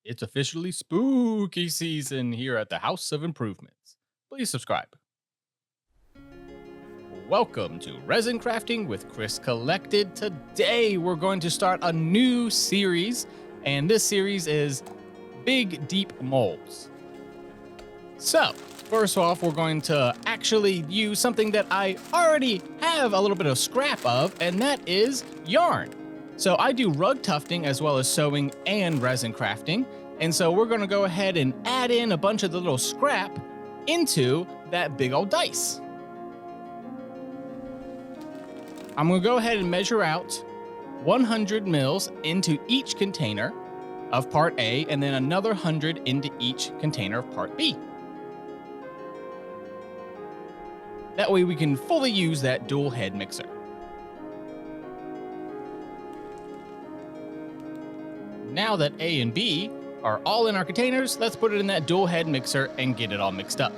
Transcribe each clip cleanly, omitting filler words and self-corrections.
It's officially spooky season here at the House of Improvements. Please subscribe. Welcome to Resin Crafting with Chris Collected. Today we're going to start a new series, and this series is Big Deep Molds. So, first off, we're going to actually use something that I already have a little bit of scrap of, and that is yarn. So I do rug tufting as well as sewing and resin crafting. And so we're gonna go ahead and add in a bunch of the little scrap into that big old dice. I'm gonna go ahead and measure out 100 mils into each container of part A, and then another 100 into each container of part B. That way we can fully use that dual head mixer. Now that A and B are all in our containers, let's put it in that dual head mixer and get it all mixed up.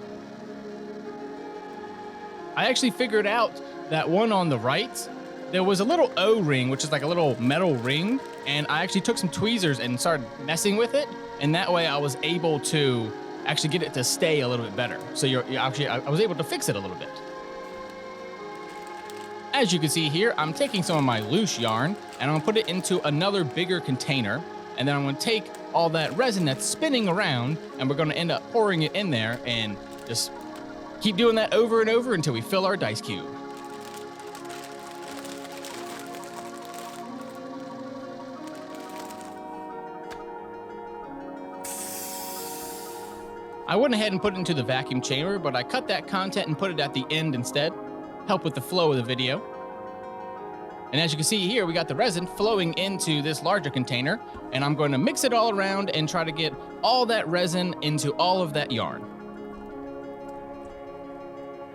I actually figured out that one on the right, there was a little O-ring, which is like a little metal ring, and I actually took some tweezers and started messing with it, and that way I was able to actually get it to stay a little bit better. So I was able to fix it a little bit. As you can see here, I'm taking some of my loose yarn and I'm gonna put it into another bigger container. And then I'm gonna take all that resin that's spinning around and we're gonna end up pouring it in there and just keep doing that over and over until we fill our dice cube. I went ahead and put it into the vacuum chamber, but I cut that content and put it at the end instead, help with the flow of the video. And as you can see here, we got the resin flowing into this larger container, and I'm going to mix it all around and try to get all that resin into all of that yarn.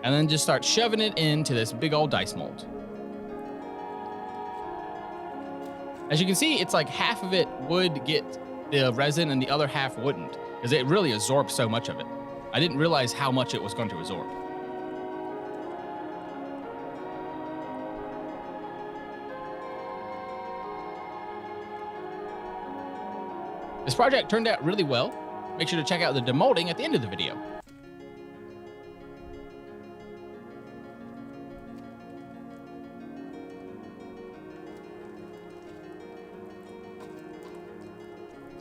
And then just start shoving it into this big old dice mold. As you can see, it's like half of it would get the resin and the other half wouldn't, because it really absorbs so much of it. I didn't realize how much it was going to absorb. This project turned out really well. Make sure to check out the demolding at the end of the video.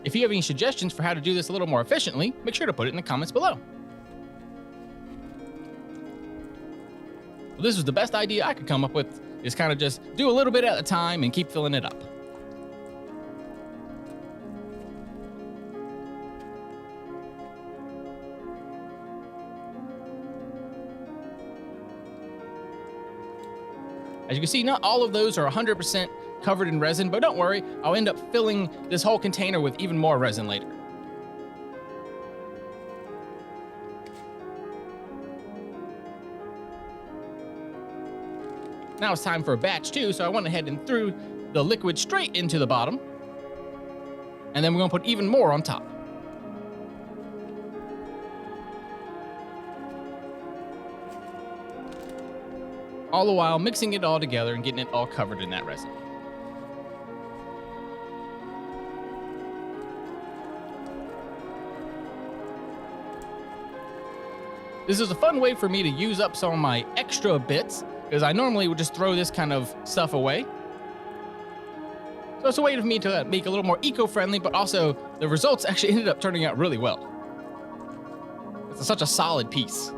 If you have any suggestions for how to do this a little more efficiently, make sure to put it in the comments below. Well, this was the best idea I could come up with, is kind of just do a little bit at a time and keep filling it up. As you can see, not all of those are 100% covered in resin, but don't worry, I'll end up filling this whole container with even more resin later. Now it's time for a batch 2, so I went ahead and threw the liquid straight into the bottom. And then we're gonna put even more on top. All the while mixing it all together and getting it all covered in that resin. This is a fun way for me to use up some of my extra bits, because I normally would just throw this kind of stuff away. So it's a way for me to make it a little more eco-friendly, but also the results actually ended up turning out really well. It's such a solid piece.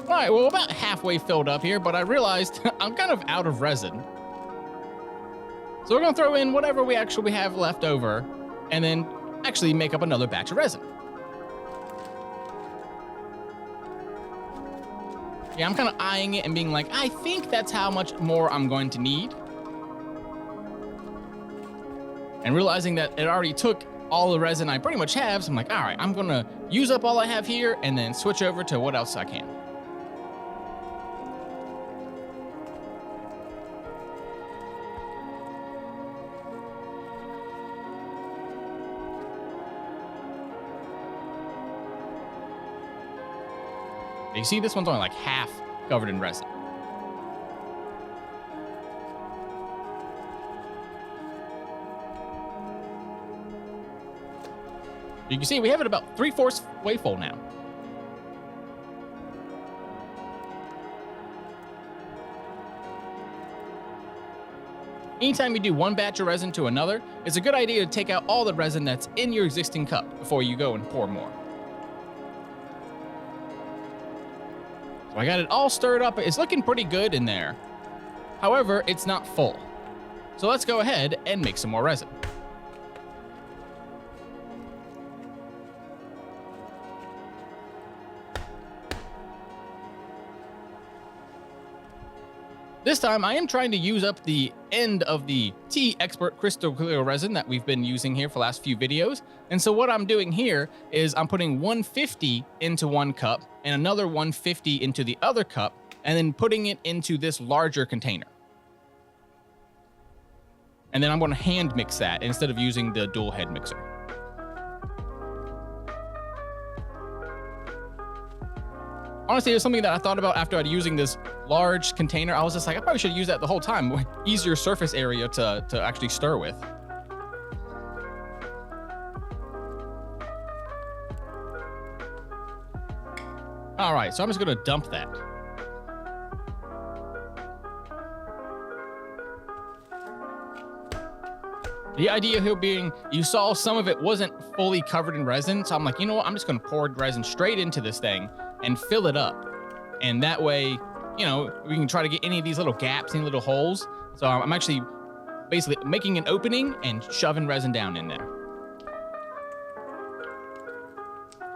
All right, well, about halfway filled up here, but I realized I'm kind of out of resin. So we're gonna throw in whatever we actually have left over and then actually make up another batch of resin. Yeah, I'm kind of eyeing it and being like, I think that's how much more I'm going to need. And realizing that it already took all the resin I pretty much have, so I'm like, all right, I'm gonna use up all I have here and then switch over to what else I can. You see, this one's only like half covered in resin. You can see we have it about 3/4 way full now. Anytime you do one batch of resin to another, it's a good idea to take out all the resin that's in your existing cup before you go and pour more. So I got it all stirred up. It's looking pretty good in there. However, it's not full. So let's go ahead and make some more resin. This time, I am trying to use up the end of the T-Expert Crystal Clear resin that we've been using here for the last few videos. And so what I'm doing here is I'm putting 150 into one cup and another 150 into the other cup, and then putting it into this larger container. And then I'm going to hand mix that instead of using the dual head mixer. Honestly, it's something that I thought about after I'd using this large container. I was just like, I probably should use that the whole time. Easier surface area to actually stir with. All right, so I'm just gonna dump that. The idea here being, you saw some of it wasn't fully covered in resin, so I'm like, you know what, I'm just gonna pour resin straight into this thing and fill it up. And that way, you know, we can try to get any of these little gaps, any little holes. So I'm actually basically making an opening and shoving resin down in there.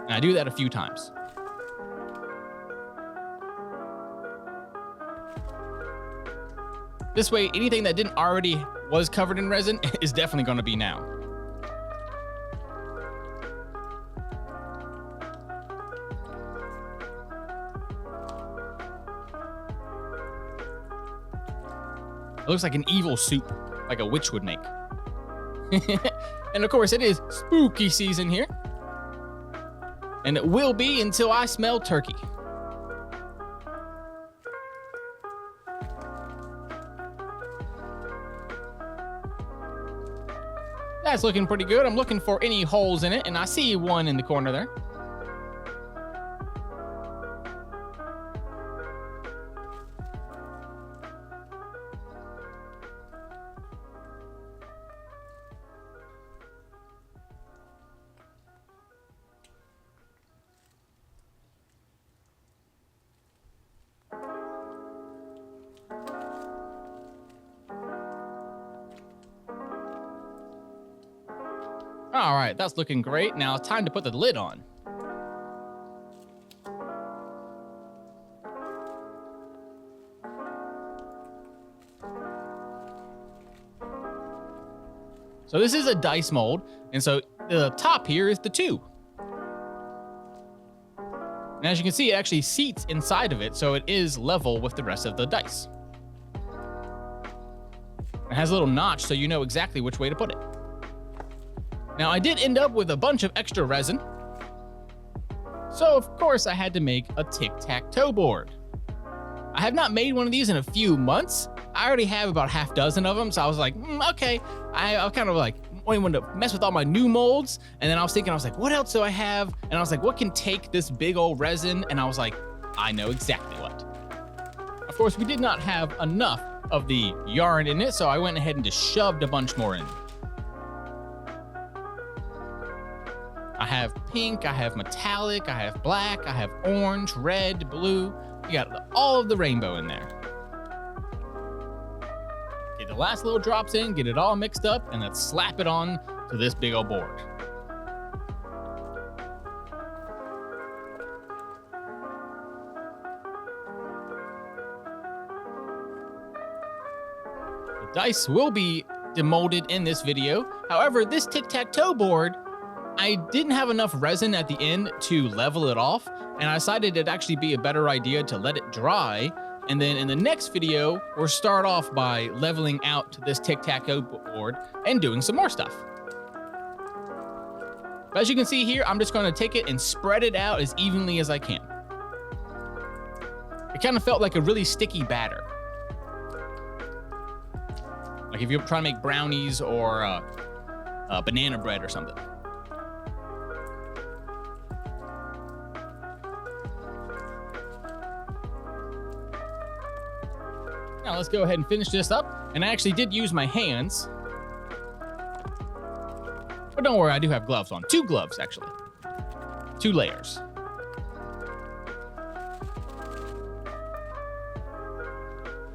And I do that a few times. This way, anything that didn't already was covered in resin is definitely going to be now. It looks like an evil soup, like a witch would make. And of course, it is spooky season here. And it will be until I smell turkey. That's looking pretty good. I'm looking for any holes in it, and I see one in the corner there. All right, that's looking great. Now it's time to put the lid on. So this is a dice mold, and so the top here is the tube. And as you can see, it actually seats inside of it, so it is level with the rest of the dice. It has a little notch, so you know exactly which way to put it. Now, I did end up with a bunch of extra resin, so of course I had to make a tic-tac-toe board. I have not made one of these in a few months. I already have about half dozen of them, so I was like, okay. I kind of like wanted to mess with all my new molds, and then I was like, what else do I have? And I was like, what can take this big old resin? And I was like, I know exactly what. Of course, we did not have enough of the yarn in it, so I went ahead and just shoved a bunch more in. I have pink, I have metallic, I have black, I have orange, red, blue. You got all of the rainbow in there. Get the last little drops in, get it all mixed up, and let's slap it on to this big old board. The dice will be demolded in this video. However, this tic-tac-toe board, I didn't have enough resin at the end to level it off, and I decided it'd actually be a better idea to let it dry, and then in the next video, we'll start off by leveling out this tic-tac-toe board and doing some more stuff. But as you can see here, I'm just going to take it and spread it out as evenly as I can. It kind of felt like a really sticky batter. Like if you're trying to make brownies or banana bread or something. Now let's go ahead and finish this up. And I actually did use my hands. But don't worry, I do have gloves on. 2 gloves, actually. 2 layers.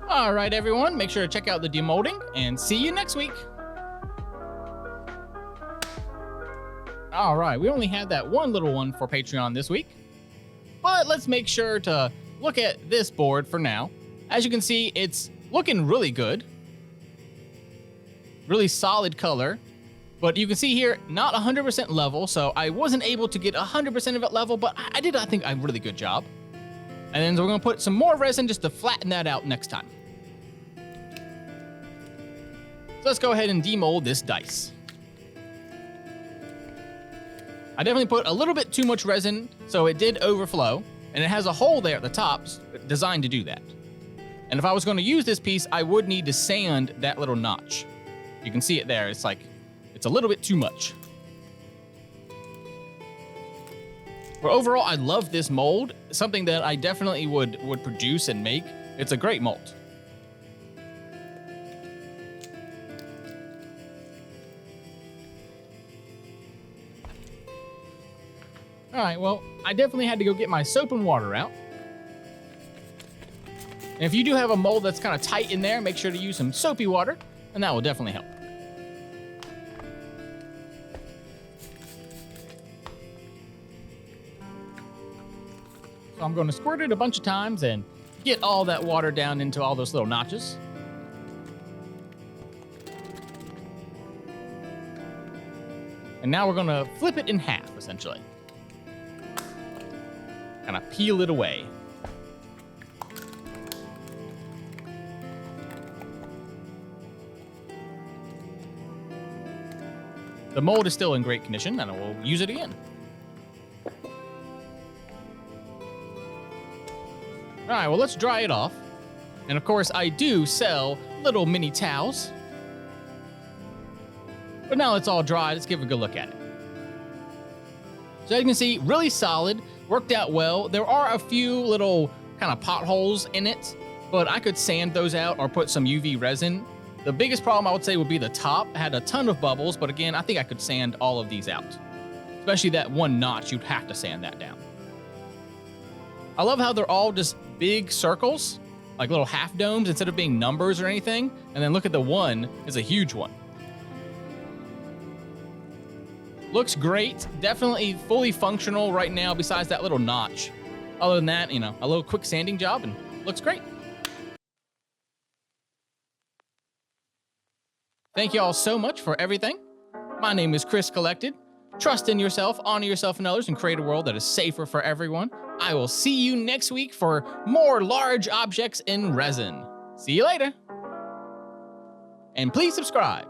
All right, everyone, make sure to check out the demolding and see you next week. All right, we only had that one little one for Patreon this week, but let's make sure to look at this board for now. As you can see, it's looking really good. Really solid color, but you can see here, not 100% level, so I wasn't able to get 100% of it level, but I did, I think, a really good job. And then we're gonna put some more resin just to flatten that out next time. So let's go ahead and demold this dice. I definitely put a little bit too much resin, so it did overflow, and it has a hole there at the top designed to do that. And if I was going to use this piece, I would need to sand that little notch. You can see it there. It's like, it's a little bit too much. But overall, I love this mold. It's something that I definitely would produce and make. It's a great mold. All right, well, I definitely had to go get my soap and water out. And if you do have a mold that's kind of tight in there, make sure to use some soapy water, and that will definitely help. So I'm going to squirt it a bunch of times and get all that water down into all those little notches. And now we're going to flip it in half, essentially. Kind of peel it away. The mold is still in great condition, and we'll use it again. All right, well, let's dry it off. And of course, I do sell little mini towels. But now it's all dry, let's give a good look at it. So as you can see, really solid, worked out well. There are a few little kind of potholes in it, but I could sand those out or put some UV resin. The biggest problem I would say would be the top. It had a ton of bubbles, but again, I think I could sand all of these out. Especially that one notch, you'd have to sand that down. I love how they're all just big circles, like little half domes instead of being numbers or anything. And then look at the one, it's a huge one. Looks great, definitely fully functional right now besides that little notch. Other than that, you know, a little quick sanding job and looks great. Thank you all so much for everything. My name is Chris Collected. Trust in yourself, honor yourself and others, and create a world that is safer for everyone. I will see you next week for more large objects in resin. See you later. And please subscribe.